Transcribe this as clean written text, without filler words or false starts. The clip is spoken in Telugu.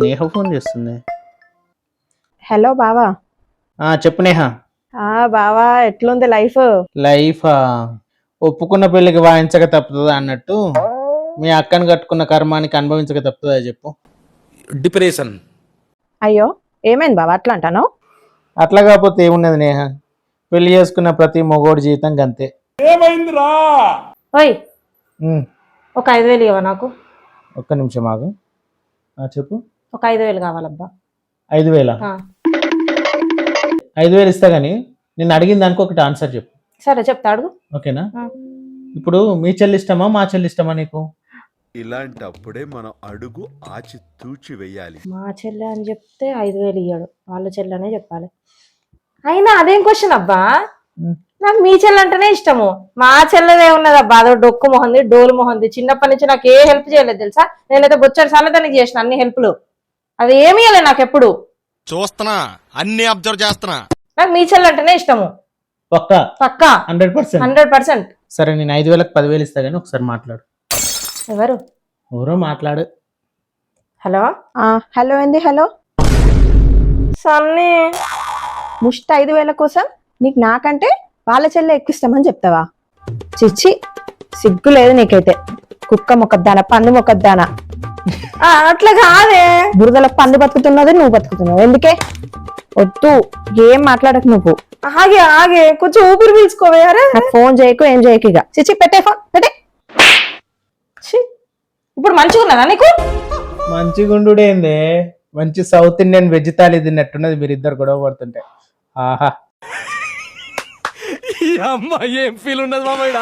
నేహ ఫోన్ చేస్తుంది. హలో బావా. చెప్పు నేహ. బావా ఎట్లుంది లైఫ్? లైఫా? ఒప్పుకున్న పెళ్ళికి వాయించక తప్పుతుందా అన్నట్టు మీ అక్కని కట్టుకున్న కర్మానికి అనుభవించక తప్పుతుందా చెప్పు. డిప్రెషన్. అయ్యో ఏమైంది బావా అట్లా అంటాను? అట్లా కాకపోతే ఏమున్నది నేహ, పెళ్లి చేసుకున్న ప్రతి మొగోడి జీవితం గంతే. ఓయ్ ఉమ్, ఒక 5,000 ఇవ్వ నాకు. ఒక్క నిమిషం ఆగు. చెప్పు. ఒక 5,000 కావాలబ్బా. 5,000? ఆ, 5,000 ఇస్తా గానీ నేను అడిగిన దానికి ఒకటి ఆన్సర్ చెప్పు. సరే చెప్తా అడుగు. ఓకేనా? ఆ. ఇప్పుడు మీ చెల్లి ఇష్టమా మా చెల్లి ఇష్టమా నీకు? ఇలాంటప్పుడే మనం అడుగు ఆచి తూచి వెయ్యాలి. మా చెల్లె అని చెప్తే 5,000 ఇయ్యాడు, వాళ్ళ చెల్లె అనే చెప్పాలి. అయినా అదేం క్వశ్చన్ అబ్బా? నాకు మీ చెల్లె అంటేనే ఇష్టము, మా చెల్లెదే ఉన్నదబ్బా. అదో డొక్కు మొహంది, డోలు మొహంది. చిన్నప్పటి నుంచి నాకు ఏ హెల్ప్ చేయలేదు తెలుసా. నేనైతే బొచ్చడి సార్లు దానికి చేసిన అన్ని హెల్ప్లు, అది ఏమీ ఇవ్వలేదు నాకు ఎప్పుడు. చూస్తున్నా, అన్ని అబ్జర్వ్ చేస్తున్నా. నాకు మీ చెల్లె అంటేనే ఇష్టము. పక్కా? పక్కా 100%. 100%. సరే నేను 5,000కి 10,000 ఇస్తా గానీ ఒకసారి మాట్లాడు. ఎవరు? ఎవరో మాట్లాడు. హలో. హలో ఏంది? హలో సన్నీ. ముష్టి 5,000 కోసం నీకు నాకంటే వాళ్ళ చెల్లె ఎక్కువ ఇస్తామని చెప్తావా? చిచ్చి, సిగ్గు లేదు నీకైతే. కుక్క మొక్కద్దానా, పంది మొక్కద్దానా. అట్లా కాదే, బురదలో పంది బతుకుతున్నది, నువ్వు బతుకుతున్నావు. ఎందుకే? వద్దు, ఏం మాట్లాడకు నువ్వు. ఆగే ఆగే, కొంచెం ఊపిరి పీల్చుకోవే. అరే నాకు ఫోన్ చేయకు, ఏం చేయకు ఇక. చిచ్చి పెట్టే ఫోన్, పెట్టే. ఇప్పుడు మంచిగా ఉన్నదా నీకు? మంచిగుండుడేందే, మంచి సౌత్ ఇండియన్ వెజ్ థాలీ తిన్నట్టున్నది మీరిద్దరు గొడవ పడుతుంటే. ఆహా, ఈ అమ్మాయి ఏం ఫీల్ ఉన్నది మామయ్య.